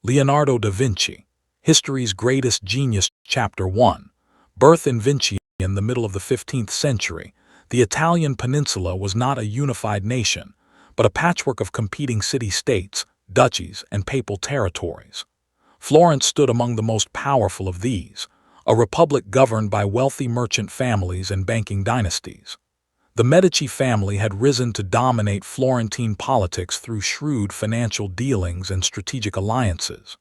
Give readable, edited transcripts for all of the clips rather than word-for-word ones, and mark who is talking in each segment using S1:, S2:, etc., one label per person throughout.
S1: Leonardo da Vinci, History's Greatest Genius. Chapter 1. Birth in Vinci. In the middle of the 15th century, the Italian peninsula was not a unified nation, but a patchwork of competing city-states, duchies, and papal territories. Florence stood among the most powerful of these, a republic governed by wealthy merchant families and banking dynasties. The Medici family had risen to dominate Florentine politics through shrewd financial dealings and strategic alliances.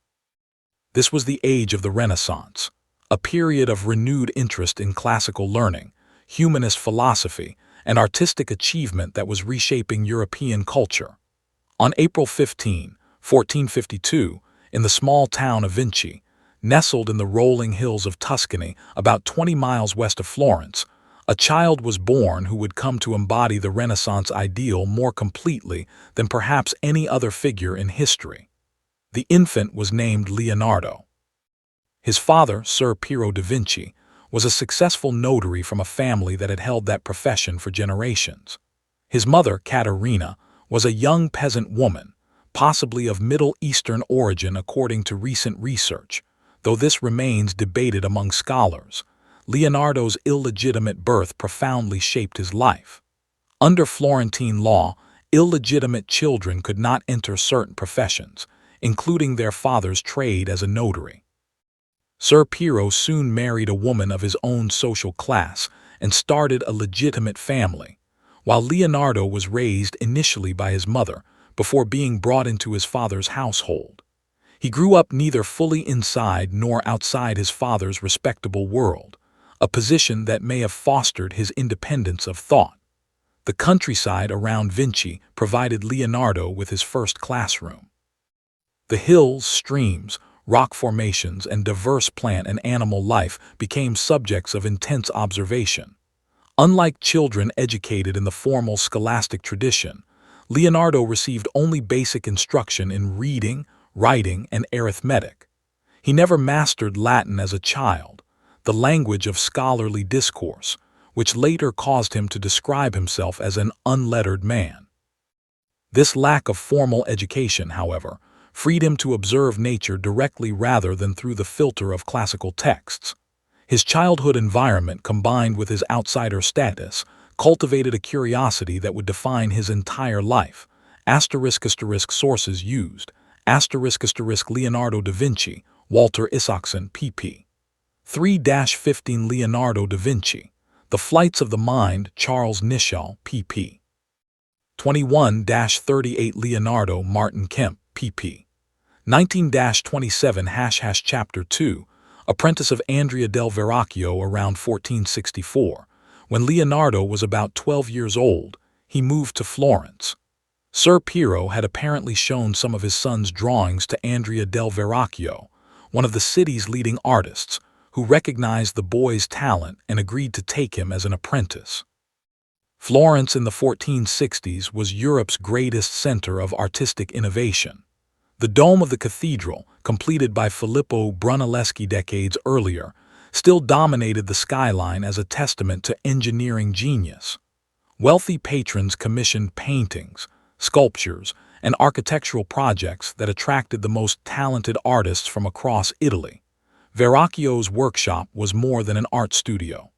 S1: This was the age of the Renaissance, a period of renewed interest in classical learning, humanist philosophy, and artistic achievement that was reshaping European culture. On April 15, 1452, in the small town of Vinci, nestled in the rolling hills of Tuscany, about 20 miles west of Florence, a child was born who would come to embody the Renaissance ideal more completely than perhaps any other figure in history. The infant was named Leonardo. His father, Sir Piero da Vinci, was a successful notary from a family that had held that profession for generations. His mother, Caterina, was a young peasant woman, possibly of Middle Eastern origin according to recent research, though this remains debated among scholars. Leonardo's illegitimate birth profoundly shaped his life. Under Florentine law, illegitimate children could not enter certain professions, including their father's trade as a notary. Sir Piero soon married a woman of his own social class and started a legitimate family, while Leonardo was raised initially by his mother before being brought into his father's household. He grew up neither fully inside nor outside his father's respectable world, a position that may have fostered his independence of thought. The countryside around Vinci provided Leonardo with his first classroom. The hills, streams, rock formations, and diverse plant and animal life became subjects of intense observation. Unlike children educated in the formal scholastic tradition, Leonardo received only basic instruction in reading, writing, and arithmetic. He never mastered Latin as a child, the language of scholarly discourse, which later caused him to describe himself as an unlettered man. This lack of formal education, however, freed him to observe nature directly rather than through the filter of classical texts. His childhood environment, combined with his outsider status, cultivated a curiosity that would define his entire life. *** Sources used. ** Leonardo da Vinci, Walter Isaacson, pp. 3-15 Leonardo da Vinci, The Flights of the Mind, Charles Nicholl, pp. 21-38 Leonardo Martin Kemp, pp. 19-27 ## Chapter 2, Apprentice of Andrea del Verrocchio. Around 1464, when Leonardo was about 12 years old, he moved to Florence. Sir Piero had apparently shown some of his son's drawings to Andrea del Verrocchio, one of the city's leading artists, who recognized the boy's talent and agreed to take him as an apprentice. Florence in the 1460s was Europe's greatest center of artistic innovation. The dome of the cathedral, completed by Filippo Brunelleschi decades earlier, still dominated the skyline as a testament to engineering genius. Wealthy patrons commissioned paintings, sculptures, and architectural projects that attracted the most talented artists from across Italy. Verrocchio's workshop was more than an art studio.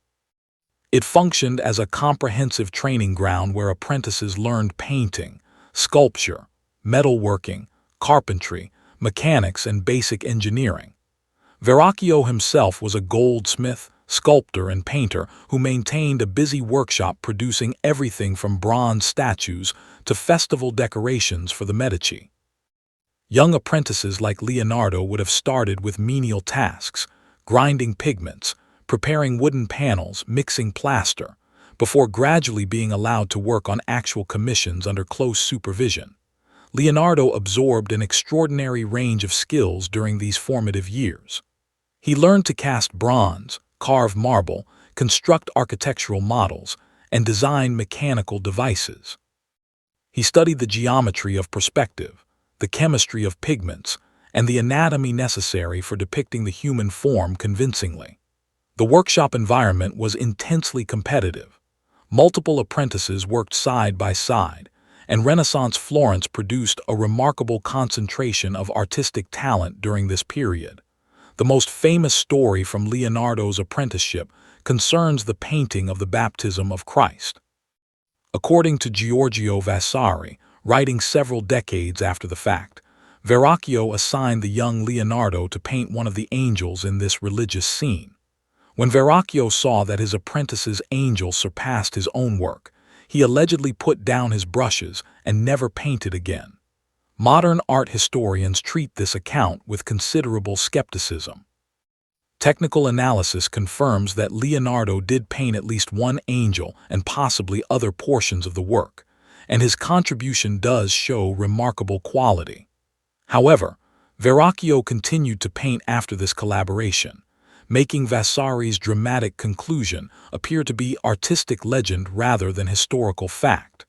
S1: It functioned as a comprehensive training ground where apprentices learned painting, sculpture, metalworking, carpentry, mechanics, and basic engineering. Verrocchio himself was a goldsmith, sculptor, and painter who maintained a busy workshop producing everything from bronze statues to festival decorations for the Medici. Young apprentices like Leonardo would have started with menial tasks, grinding pigments, preparing wooden panels, mixing plaster, before gradually being allowed to work on actual commissions under close supervision. Leonardo absorbed an extraordinary range of skills during these formative years. He learned to cast bronze, carve marble, construct architectural models, and design mechanical devices. He studied the geometry of perspective, the chemistry of pigments, and the anatomy necessary for depicting the human form convincingly. The workshop environment was intensely competitive. Multiple apprentices worked side by side, and Renaissance Florence produced a remarkable concentration of artistic talent during this period. The most famous story from Leonardo's apprenticeship concerns the painting of the baptism of Christ. According to Giorgio Vasari, writing several decades after the fact, Verrocchio assigned the young Leonardo to paint one of the angels in this religious scene. When Verrocchio saw that his apprentice's angel surpassed his own work, he allegedly put down his brushes and never painted again. Modern art historians treat this account with considerable skepticism. Technical analysis confirms that Leonardo did paint at least one angel and possibly other portions of the work, and his contribution does show remarkable quality. However, Verrocchio continued to paint after this collaboration, making Vasari's dramatic conclusion appear to be artistic legend rather than historical fact.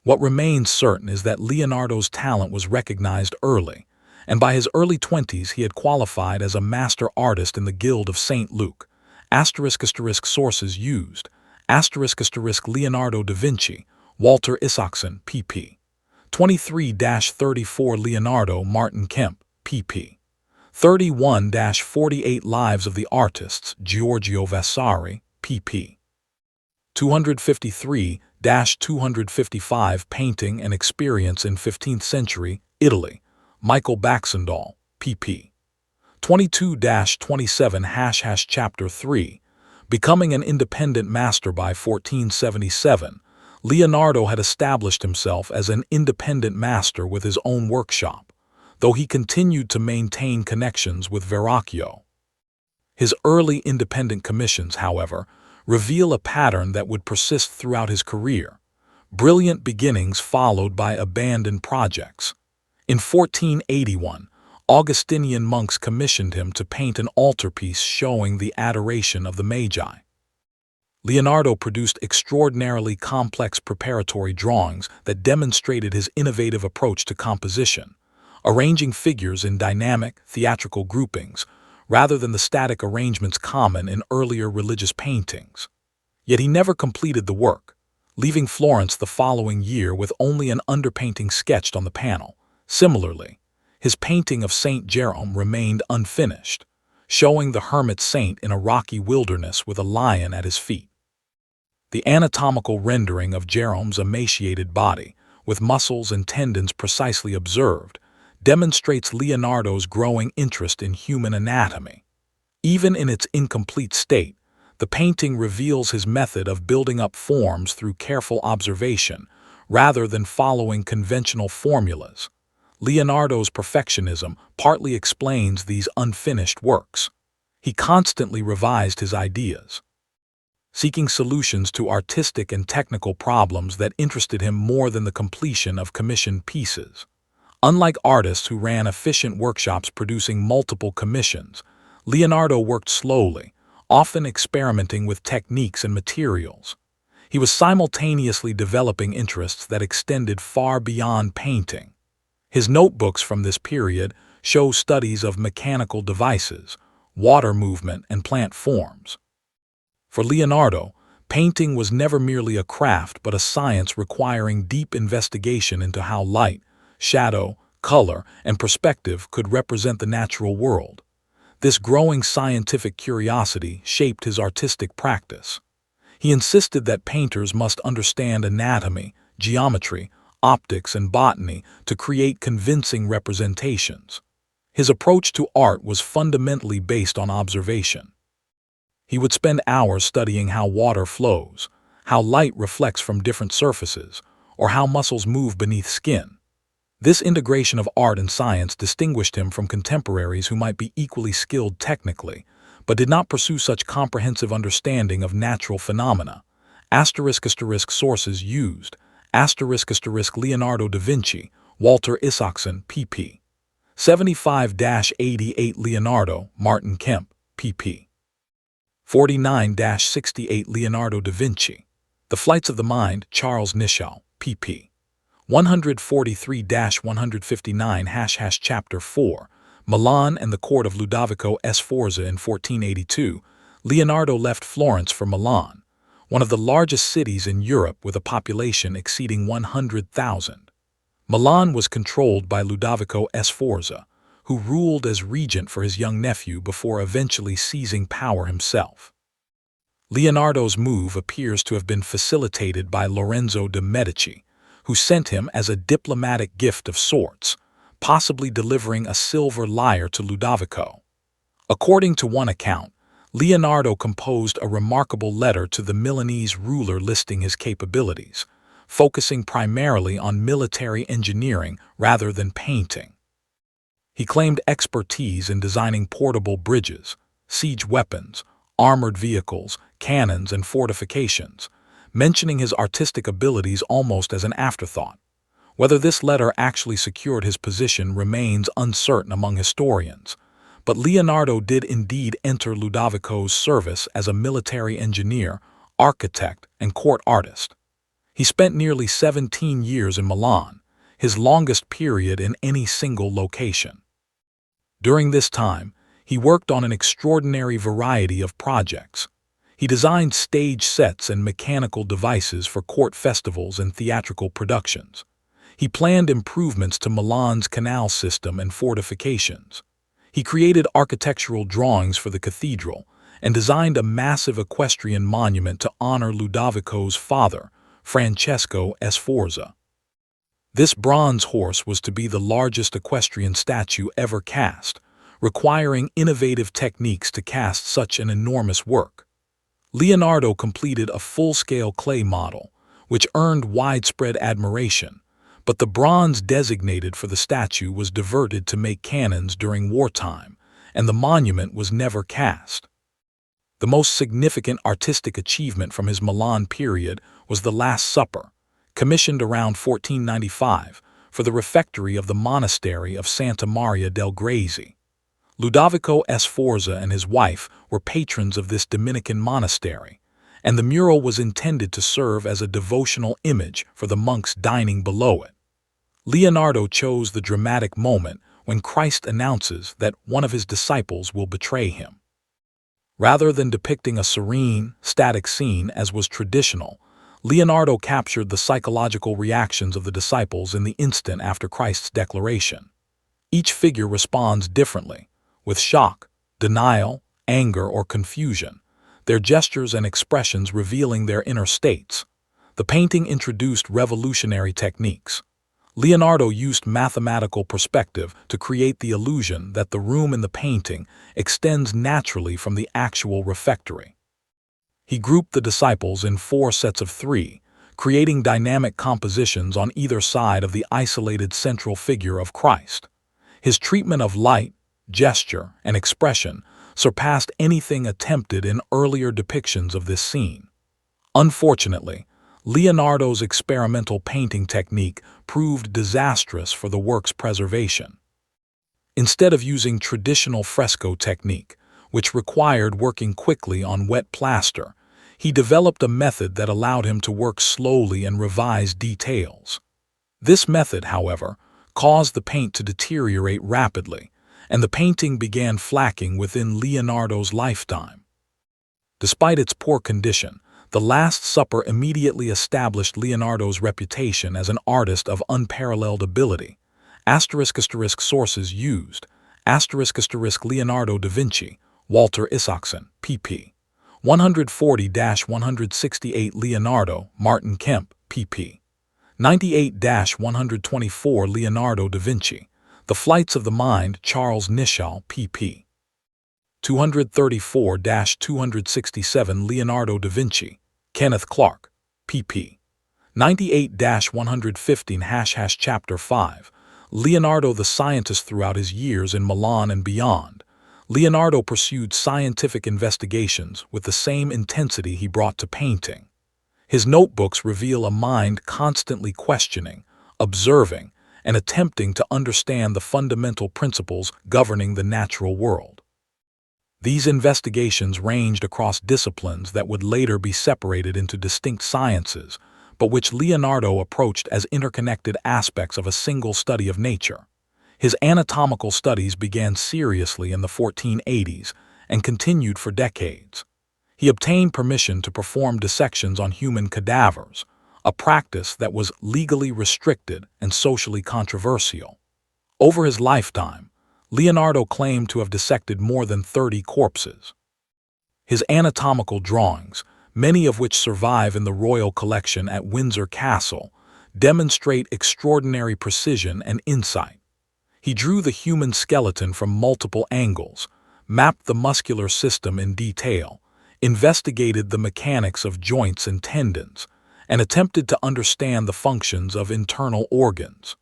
S1: What remains certain is that Leonardo's talent was recognized early, and by his early 20s he had qualified as a master artist in the Guild of St. Luke. Sources used. Leonardo da Vinci, Walter Isaacson, pp. 23-34 Leonardo Martin Kemp, pp. 31-48 Lives of the Artists, Giorgio Vasari, pp. 253-255 Painting and Experience in 15th Century, Italy, Michael Baxendall, pp. 22-27 Chapter 3. Becoming an independent master by 1477, Leonardo had established himself as an independent master with his own workshop, though he continued to maintain connections with Verrocchio. His early independent commissions, however, reveal a pattern that would persist throughout his career: brilliant beginnings followed by abandoned projects. In 1481, Augustinian monks commissioned him to paint an altarpiece showing the adoration of the Magi. Leonardo produced extraordinarily complex preparatory drawings that demonstrated his innovative approach to composition, arranging figures in dynamic, theatrical groupings, rather than the static arrangements common in earlier religious paintings. Yet he never completed the work, leaving Florence the following year with only an underpainting sketched on the panel. Similarly, his painting of Saint Jerome remained unfinished, showing the hermit saint in a rocky wilderness with a lion at his feet. The anatomical rendering of Jerome's emaciated body, with muscles and tendons precisely observed, demonstrates Leonardo's growing interest in human anatomy. Even in its incomplete state, the painting reveals his method of building up forms through careful observation rather than following conventional formulas. Leonardo's perfectionism partly explains these unfinished works. He constantly revised his ideas, seeking solutions to artistic and technical problems that interested him more than the completion of commissioned pieces. Unlike artists who ran efficient workshops producing multiple commissions, Leonardo worked slowly, often experimenting with techniques and materials. He was simultaneously developing interests that extended far beyond painting. His notebooks from this period show studies of mechanical devices, water movement, and plant forms. For Leonardo, painting was never merely a craft but a science requiring deep investigation into how light, shadow, color, and perspective could represent the natural world. This growing scientific curiosity shaped his artistic practice. He insisted that painters must understand anatomy, geometry, optics, and botany to create convincing representations. His approach to art was fundamentally based on observation. He would spend hours studying how water flows, how light reflects from different surfaces, or how muscles move beneath skin. This integration of art and science distinguished him from contemporaries who might be equally skilled technically, but did not pursue such comprehensive understanding of natural phenomena. Sources used. Leonardo da Vinci, Walter Isaacson, pp. 75-88 Leonardo, Martin Kemp, pp. 49-68 Leonardo da Vinci, The Flights of the Mind, Charles Nicholl, pp. 143-159 Chapter 4. Milan and the court of Ludovico Sforza in 1482, Leonardo left Florence for Milan, one of the largest cities in Europe with a population exceeding 100,000. Milan was controlled by Ludovico Sforza, who ruled as regent for his young nephew before eventually seizing power himself. Leonardo's move appears to have been facilitated by Lorenzo de' Medici, who sent him as a diplomatic gift of sorts, possibly delivering a silver lyre to Ludovico. According to one account, Leonardo composed a remarkable letter to the Milanese ruler listing his capabilities, focusing primarily on military engineering rather than painting. He claimed expertise in designing portable bridges, siege weapons, armored vehicles, cannons, and fortifications, mentioning his artistic abilities almost as an afterthought. Whether this letter actually secured his position remains uncertain among historians, but Leonardo did indeed enter Ludovico's service as a military engineer, architect, and court artist. He spent nearly 17 years in Milan, his longest period in any single location. During this time, he worked on an extraordinary variety of projects. He designed stage sets and mechanical devices for court festivals and theatrical productions. He planned improvements to Milan's canal system and fortifications. He created architectural drawings for the cathedral and designed a massive equestrian monument to honor Ludovico's father, Francesco Sforza. This bronze horse was to be the largest equestrian statue ever cast, requiring innovative techniques to cast such an enormous work. Leonardo completed a full-scale clay model, which earned widespread admiration, but the bronze designated for the statue was diverted to make cannons during wartime, and the monument was never cast. The most significant artistic achievement from his Milan period was the Last Supper, commissioned around 1495 for the refectory of the monastery of Santa Maria del Grazie. Ludovico Sforza and his wife were patrons of this Dominican monastery, and the mural was intended to serve as a devotional image for the monks dining below it. Leonardo chose the dramatic moment when Christ announces that one of his disciples will betray him. Rather than depicting a serene, static scene as was traditional, Leonardo captured the psychological reactions of the disciples in the instant after Christ's declaration. Each figure responds differently, with shock, denial, anger, or confusion, their gestures and expressions revealing their inner states. The painting introduced revolutionary techniques. Leonardo used mathematical perspective to create the illusion that the room in the painting extends naturally from the actual refectory. He grouped the disciples in 4 sets of 3, creating dynamic compositions on either side of the isolated central figure of Christ. His treatment of light, gesture, and expression surpassed anything attempted in earlier depictions of this scene. Unfortunately, Leonardo's experimental painting technique proved disastrous for the work's preservation. Instead of using traditional fresco technique, which required working quickly on wet plaster, he developed a method that allowed him to work slowly and revise details. This method, however, caused the paint to deteriorate rapidly, and the painting began flacking within Leonardo's lifetime. Despite its poor condition, The Last Supper immediately established Leonardo's reputation as an artist of unparalleled ability. Sources used. Leonardo da Vinci, Walter Isaacson, pp. 140-168 Leonardo, Martin Kemp, pp. 98-124 Leonardo da Vinci, The Flights of the Mind, Charles Nicholl, pp. 234-267 Leonardo da Vinci, Kenneth Clark, pp. 98-115 Chapter 5, Leonardo the Scientist. Throughout his years in Milan and beyond, Leonardo pursued scientific investigations with the same intensity he brought to painting. His notebooks reveal a mind constantly questioning, observing, and attempting to understand the fundamental principles governing the natural world. These investigations ranged across disciplines that would later be separated into distinct sciences, but which Leonardo approached as interconnected aspects of a single study of nature. His anatomical studies began seriously in the 1480s and continued for decades. He obtained permission to perform dissections on human cadavers, a practice that was legally restricted and socially controversial. Over his lifetime, Leonardo claimed to have dissected more than 30 corpses. His anatomical drawings, many of which survive in the royal collection at Windsor Castle, demonstrate extraordinary precision and insight. He drew the human skeleton from multiple angles, mapped the muscular system in detail, investigated the mechanics of joints and tendons, and attempted to understand the functions of internal organs.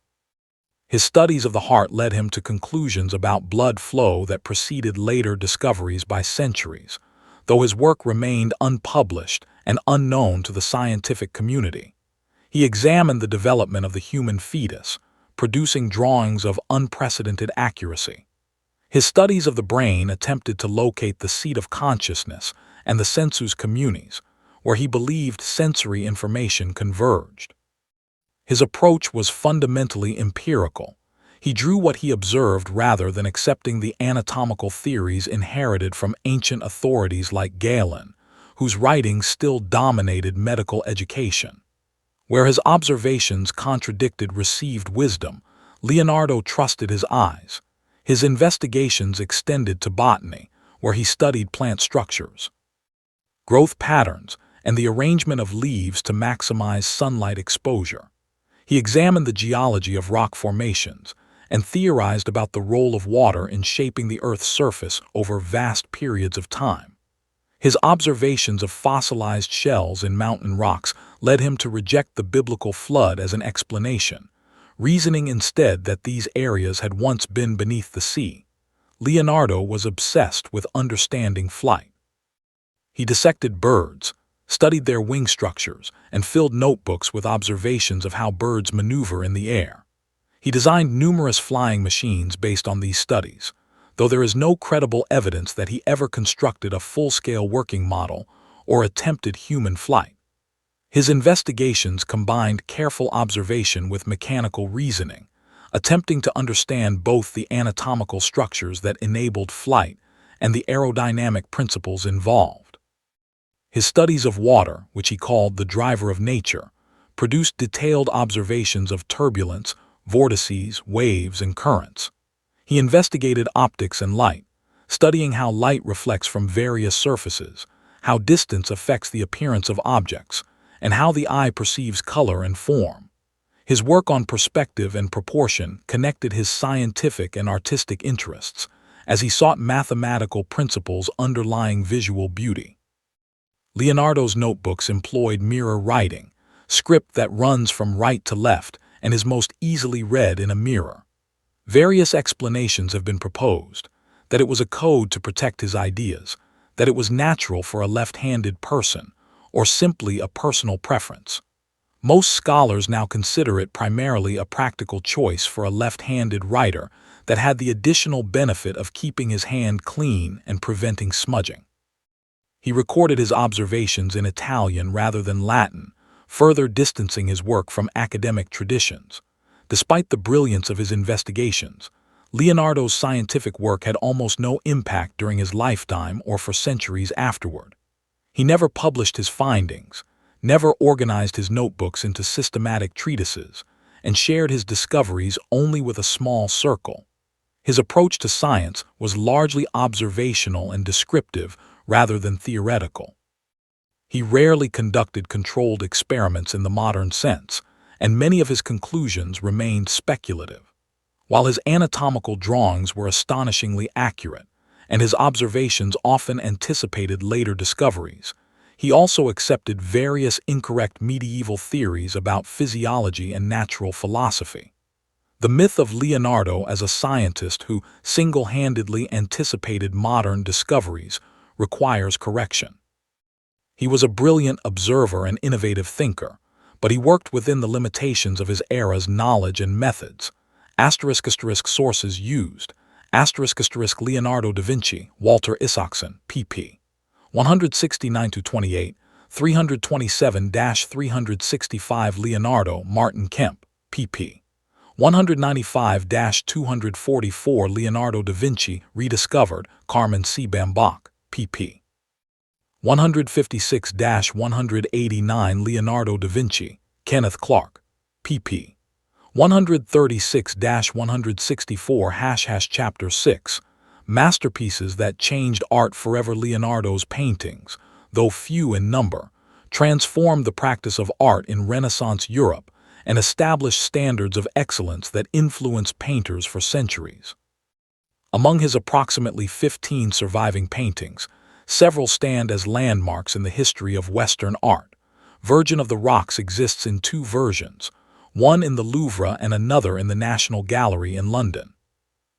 S1: His studies of the heart led him to conclusions about blood flow that preceded later discoveries by centuries, though his work remained unpublished and unknown to the scientific community. He examined the development of the human fetus, producing drawings of unprecedented accuracy. His studies of the brain attempted to locate the seat of consciousness and the sensus communis, where he believed sensory information converged. His approach was fundamentally empirical. He drew what he observed rather than accepting the anatomical theories inherited from ancient authorities like Galen, whose writings still dominated medical education. Where his observations contradicted received wisdom, Leonardo trusted his eyes. His investigations extended to botany, where he studied plant structures, growth patterns, and the arrangement of leaves to maximize sunlight exposure. He examined the geology of rock formations and theorized about the role of water in shaping the Earth's surface over vast periods of time. His observations of fossilized shells in mountain rocks led him to reject the biblical flood as an explanation, reasoning instead that these areas had once been beneath the sea. Leonardo was obsessed with understanding flight. He dissected birds, studied their wing structures, and filled notebooks with observations of how birds maneuver in the air. He designed numerous flying machines based on these studies, though there is no credible evidence that he ever constructed a full-scale working model or attempted human flight. His investigations combined careful observation with mechanical reasoning, attempting to understand both the anatomical structures that enabled flight and the aerodynamic principles involved. His studies of water, which he called the driver of nature, produced detailed observations of turbulence, vortices, waves, and currents. He investigated optics and light, studying how light reflects from various surfaces, how distance affects the appearance of objects, and how the eye perceives color and form. His work on perspective and proportion connected his scientific and artistic interests, as he sought mathematical principles underlying visual beauty. Leonardo's notebooks employed mirror writing, script that runs from right to left and is most easily read in a mirror. Various explanations have been proposed: that it was a code to protect his ideas, that it was natural for a left-handed person, or simply a personal preference. Most scholars now consider it primarily a practical choice for a left-handed writer that had the additional benefit of keeping his hand clean and preventing smudging. He recorded his observations in Italian rather than Latin, further distancing his work from academic traditions. Despite the brilliance of his investigations, Leonardo's scientific work had almost no impact during his lifetime or for centuries afterward. He never published his findings, never organized his notebooks into systematic treatises, and shared his discoveries only with a small circle. His approach to science was largely observational and descriptive rather than theoretical. He rarely conducted controlled experiments in the modern sense, and many of his conclusions remained speculative. While his anatomical drawings were astonishingly accurate, and his observations often anticipated later discoveries, he also accepted various incorrect medieval theories about physiology and natural philosophy. The myth of Leonardo as a scientist who single-handedly anticipated modern discoveries requires correction. He was a brilliant observer and innovative thinker, but he worked within the limitations of his era's knowledge and methods. *** Sources used. ** Leonardo da Vinci, Walter Isaacson, pp. 169-28, 327-365 Leonardo, Martin Kemp, pp. 195-244 Leonardo da Vinci, Rediscovered, Carmen C. Bambach, pp. 156-189 Leonardo da Vinci, Kenneth Clark, pp. 136-164 Chapter 6 Masterpieces that changed art forever. Leonardo's paintings, though few in number, transformed the practice of art in Renaissance Europe and established standards of excellence that influenced painters for centuries. Among his approximately 15 surviving paintings, several stand as landmarks in the history of Western art. Virgin of the Rocks exists in two versions, one in the Louvre and another in the National Gallery in London.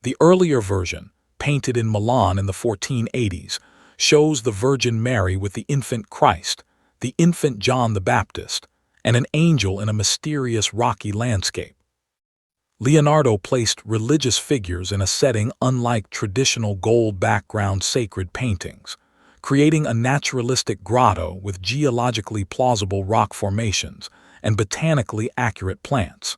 S1: The earlier version, painted in Milan in the 1480s, shows the Virgin Mary with the infant Christ, the infant John the Baptist, and an angel in a mysterious rocky landscape. Leonardo placed religious figures in a setting unlike traditional gold background sacred paintings, creating a naturalistic grotto with geologically plausible rock formations and botanically accurate plants.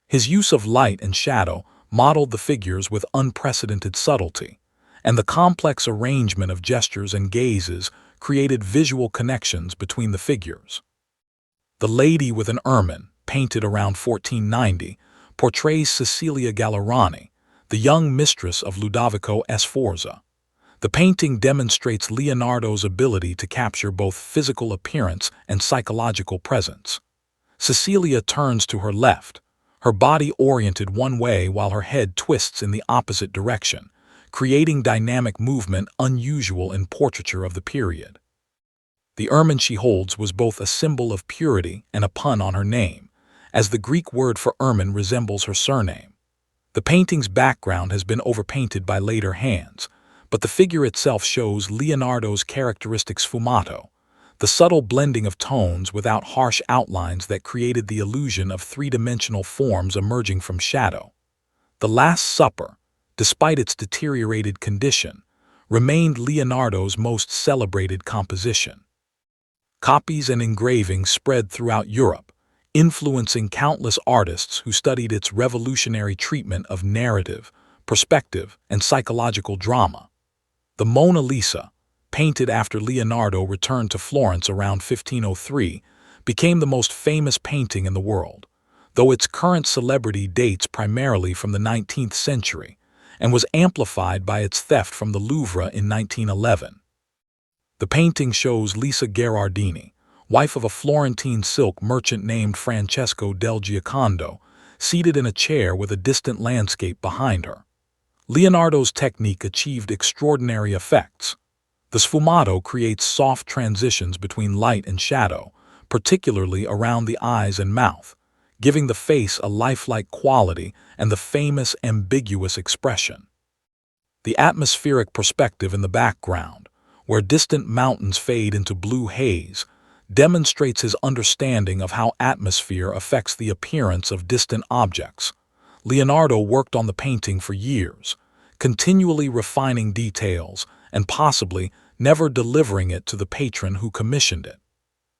S1: His use of light and shadow modeled the figures with unprecedented subtlety, and the complex arrangement of gestures and gazes created visual connections between the figures. The Lady with an Ermine, painted around 1490, portrays Cecilia Gallerani, the young mistress of Ludovico Sforza. The painting demonstrates Leonardo's ability to capture both physical appearance and psychological presence. Cecilia turns to her left, her body oriented one way while her head twists in the opposite direction, creating dynamic movement unusual in portraiture of the period. The ermine she holds was both a symbol of purity and a pun on her name, as the Greek word for ermine resembles her surname. The painting's background has been overpainted by later hands, but the figure itself shows Leonardo's characteristic sfumato, the subtle blending of tones without harsh outlines that created the illusion of three-dimensional forms emerging from shadow. The Last Supper, despite its deteriorated condition, remained Leonardo's most celebrated composition. Copies and engravings spread throughout Europe, influencing countless artists who studied its revolutionary treatment of narrative, perspective, and psychological drama. The Mona Lisa, painted after Leonardo returned to Florence around 1503, became the most famous painting in the world, though its current celebrity dates primarily from the 19th century and was amplified by its theft from the Louvre in 1911. The painting shows Lisa Gherardini, wife of a Florentine silk merchant named Francesco del Giocondo, seated in a chair with a distant landscape behind her. Leonardo's technique achieved extraordinary effects. The sfumato creates soft transitions between light and shadow, particularly around the eyes and mouth, giving the face a lifelike quality and the famous ambiguous expression. The atmospheric perspective in the background, where distant mountains fade into blue haze, demonstrates his understanding of how atmosphere affects the appearance of distant objects. Leonardo worked on the painting for years, continually refining details and possibly never delivering it to the patron who commissioned it.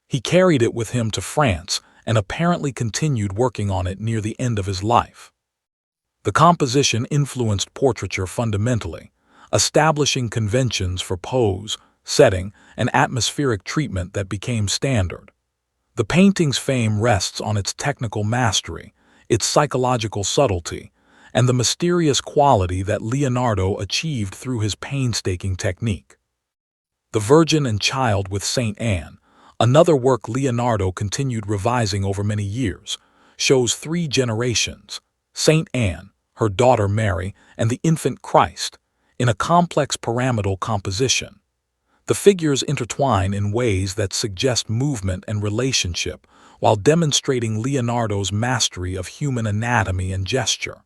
S1: He carried it with him to France and apparently continued working on it near the end of his life. The composition influenced portraiture fundamentally, establishing conventions for pose, setting, and atmospheric treatment that became standard. The painting's fame rests on its technical mastery, its psychological subtlety, and the mysterious quality that Leonardo achieved through his painstaking technique. The Virgin and Child with Saint Anne, another work Leonardo continued revising over many years, shows three generations, Saint Anne, her daughter Mary, and the infant Christ, in a complex pyramidal composition. The figures intertwine in ways that suggest movement and relationship while demonstrating Leonardo's mastery of human anatomy and gesture.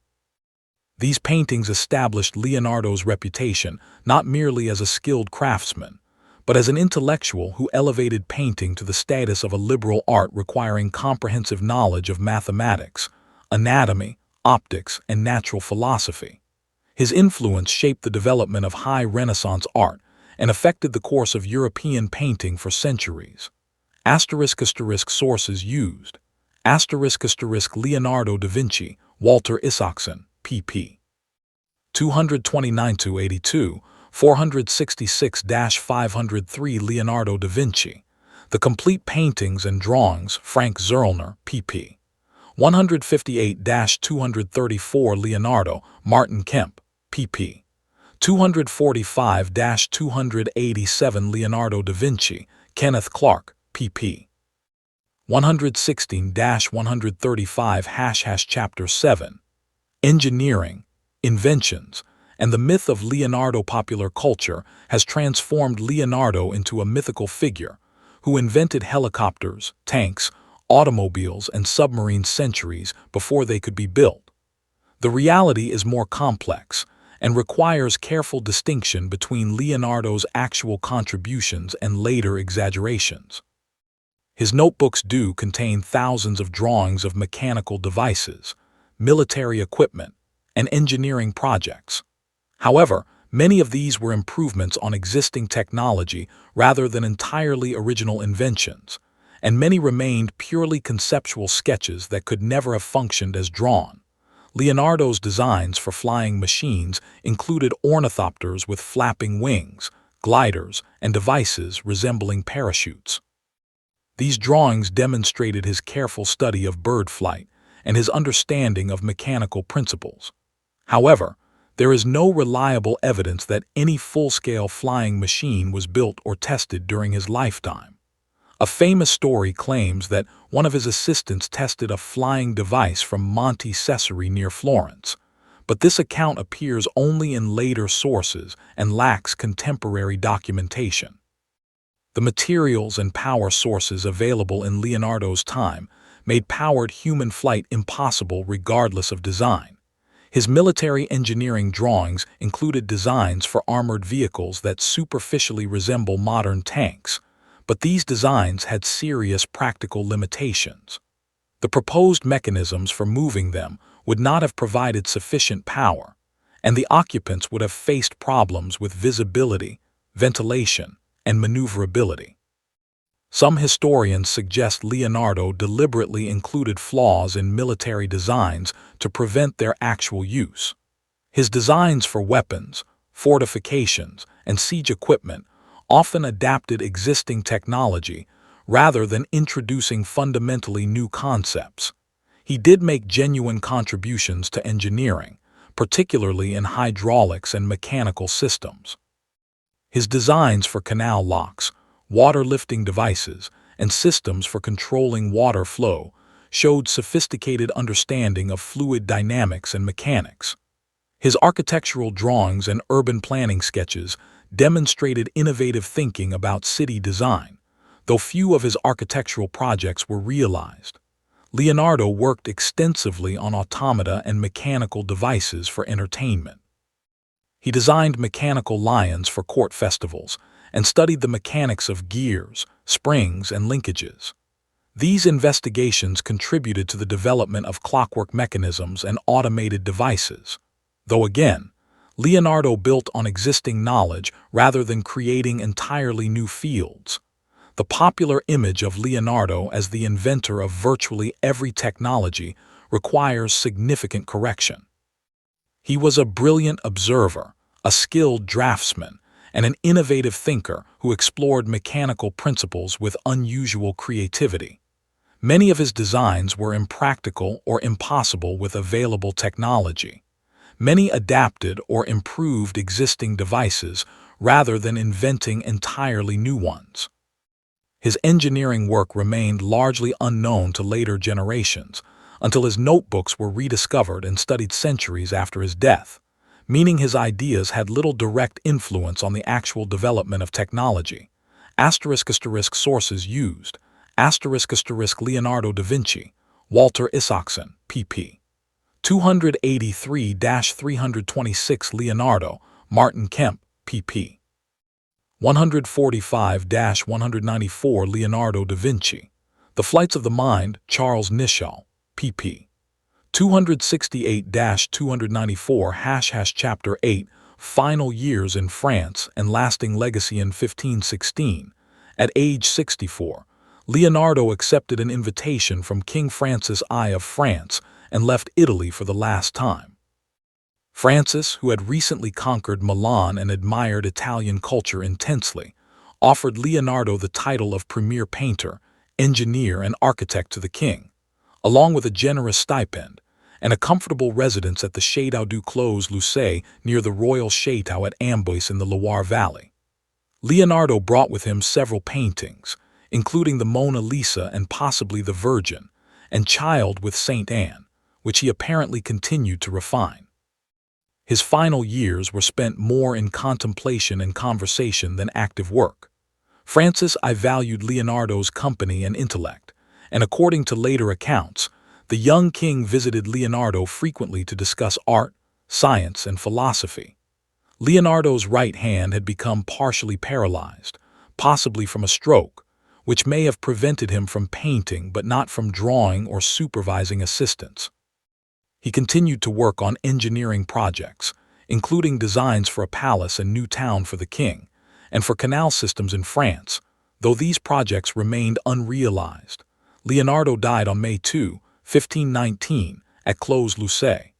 S1: These paintings established Leonardo's reputation not merely as a skilled craftsman, but as an intellectual who elevated painting to the status of a liberal art requiring comprehensive knowledge of mathematics, anatomy, optics, and natural philosophy. His influence shaped the development of high Renaissance art and affected the course of European painting for centuries. Sources used. Leonardo da Vinci, Walter Isaacson, pp. 229-82, 466-503 Leonardo da Vinci. The Complete Paintings and Drawings, Frank Zöllner, pp. 158-234 Leonardo, Martin Kemp, pp. 245-287 Leonardo da Vinci, Kenneth Clark, pp. 116-135 Chapter 7. Engineering, Inventions, and the myth of Leonardo. Popular culture has transformed Leonardo into a mythical figure who invented helicopters, tanks, automobiles, and submarines centuries before they could be built. The reality is more complex and requires careful distinction between Leonardo's actual contributions and later exaggerations. His notebooks do contain thousands of drawings of mechanical devices, military equipment, and engineering projects. However, many of these were improvements on existing technology rather than entirely original inventions, and many remained purely conceptual sketches that could never have functioned as drawn. Leonardo's designs for flying machines included ornithopters with flapping wings, gliders, and devices resembling parachutes. These drawings demonstrated his careful study of bird flight and his understanding of mechanical principles. However, there is no reliable evidence that any full-scale flying machine was built or tested during his lifetime. A famous story claims that one of his assistants tested a flying device from Monte Cesare near Florence, but this account appears only in later sources and lacks contemporary documentation. The materials and power sources available in Leonardo's time made powered human flight impossible regardless of design. His military engineering drawings included designs for armored vehicles that superficially resemble modern tanks, but these designs had serious practical limitations. The proposed mechanisms for moving them would not have provided sufficient power, and the occupants would have faced problems with visibility, ventilation, and maneuverability. Some historians suggest Leonardo deliberately included flaws in military designs to prevent their actual use. His designs for weapons, fortifications, and siege equipment often adapted existing technology rather than introducing fundamentally new concepts. He did make genuine contributions to engineering, particularly in hydraulics and mechanical systems. His designs for canal locks, water-lifting devices, and systems for controlling water flow showed sophisticated understanding of fluid dynamics and mechanics. His architectural drawings and urban planning sketches demonstrated innovative thinking about city design, though few of his architectural projects were realized. Leonardo worked extensively on automata and mechanical devices for entertainment. He designed mechanical lions for court festivals and studied the mechanics of gears, springs, and linkages. These investigations contributed to the development of clockwork mechanisms and automated devices, though again, Leonardo built on existing knowledge rather than creating entirely new fields. The popular image of Leonardo as the inventor of virtually every technology requires significant correction. He was a brilliant observer, a skilled draftsman, and an innovative thinker who explored mechanical principles with unusual creativity. Many of his designs were impractical or impossible with available technology. Many adapted or improved existing devices rather than inventing entirely new ones. His engineering work remained largely unknown to later generations until his notebooks were rediscovered and studied centuries after his death, meaning his ideas had little direct influence on the actual development of technology. Sources used. Leonardo da Vinci, Walter Isaacson, pp. 283-326 Leonardo, Martin Kemp, pp. 145-194 Leonardo da Vinci, The Flights of the Mind, Charles Nicholl, pp. 268-294 Chapter 8, Final Years in France and Lasting Legacy in 1516. At age 64, Leonardo accepted an invitation from King Francis I of France and left Italy for the last time. Francis, who had recently conquered Milan and admired Italian culture intensely, offered Leonardo the title of premier painter, engineer, and architect to the king, along with a generous stipend and a comfortable residence at the Château du Clos Lucé near the royal château at Amboise in the Loire Valley. Leonardo brought with him several paintings, including the Mona Lisa and possibly the Virgin and Child with Saint Anne, which he apparently continued to refine. His final years were spent more in contemplation and conversation than active work. Francis I valued Leonardo's company and intellect, and according to later accounts, the young king visited Leonardo frequently to discuss art, science, and philosophy. Leonardo's right hand had become partially paralyzed, possibly from a stroke, which may have prevented him from painting but not from drawing or supervising assistants. He continued to work on engineering projects, including designs for a palace and new town for the king, and for canal systems in France, though these projects remained unrealized. Leonardo died on May 2, 1519, at Clos Lucé.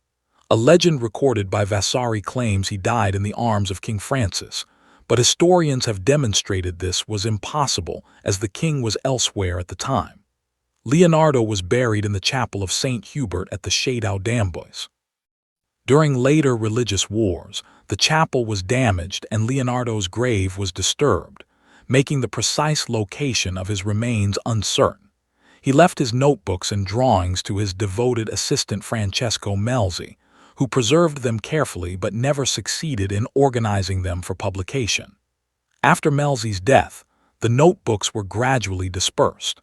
S1: A legend recorded by Vasari claims he died in the arms of King Francis, but historians have demonstrated this was impossible as the king was elsewhere at the time. Leonardo was buried in the chapel of Saint Hubert at the Château d'Amboise. During later religious wars, the chapel was damaged and Leonardo's grave was disturbed, making the precise location of his remains uncertain. He left his notebooks and drawings to his devoted assistant Francesco Melzi, who preserved them carefully but never succeeded in organizing them for publication. After Melzi's death, the notebooks were gradually dispersed.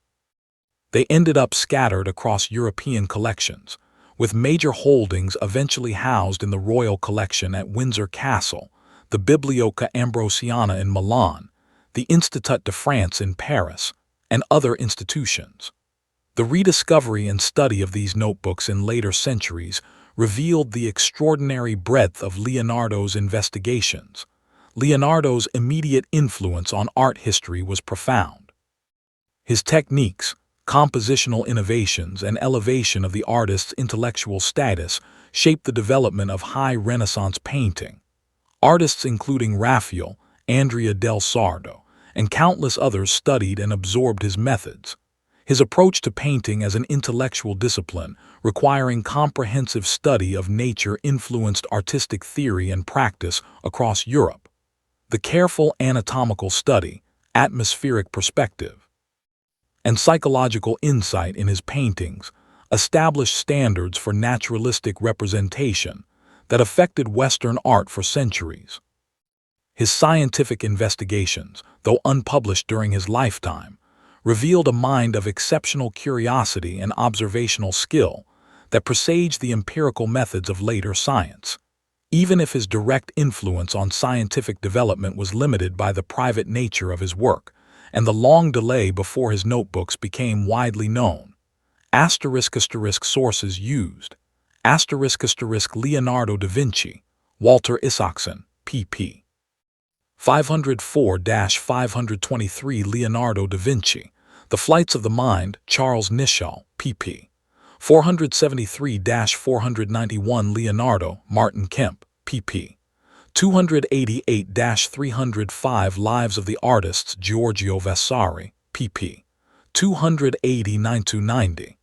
S1: They ended up scattered across European collections, with major holdings eventually housed in the royal collection at Windsor Castle, the Biblioteca Ambrosiana in Milan, the Institut de France in Paris, and other institutions. The rediscovery and study of these notebooks in later centuries revealed the extraordinary breadth of Leonardo's investigations. Leonardo's immediate influence on art history was profound. His techniques, compositional innovations, and elevation of the artist's intellectual status shaped the development of high Renaissance painting. Artists including Raphael, Andrea del Sarto, and countless others studied and absorbed his methods. His approach to painting as an intellectual discipline, requiring comprehensive study of nature, influenced artistic theory and practice across Europe. The careful anatomical study, atmospheric perspective, and psychological insight in his paintings established standards for naturalistic representation that affected Western art for centuries. His scientific investigations, though unpublished during his lifetime, revealed a mind of exceptional curiosity and observational skill that presaged the empirical methods of later science. Even if his direct influence on scientific development was limited by the private nature of his work, and the long delay before his notebooks became widely known. Sources used. Leonardo da Vinci, Walter Isaacson, pp. 504-523 Leonardo da Vinci, The Flights of the Mind, Charles Nicholl, pp. 473-491 Leonardo, Martin Kemp, pp. 288-305 Lives of the Artists, Giorgio Vasari, pp. 280-990.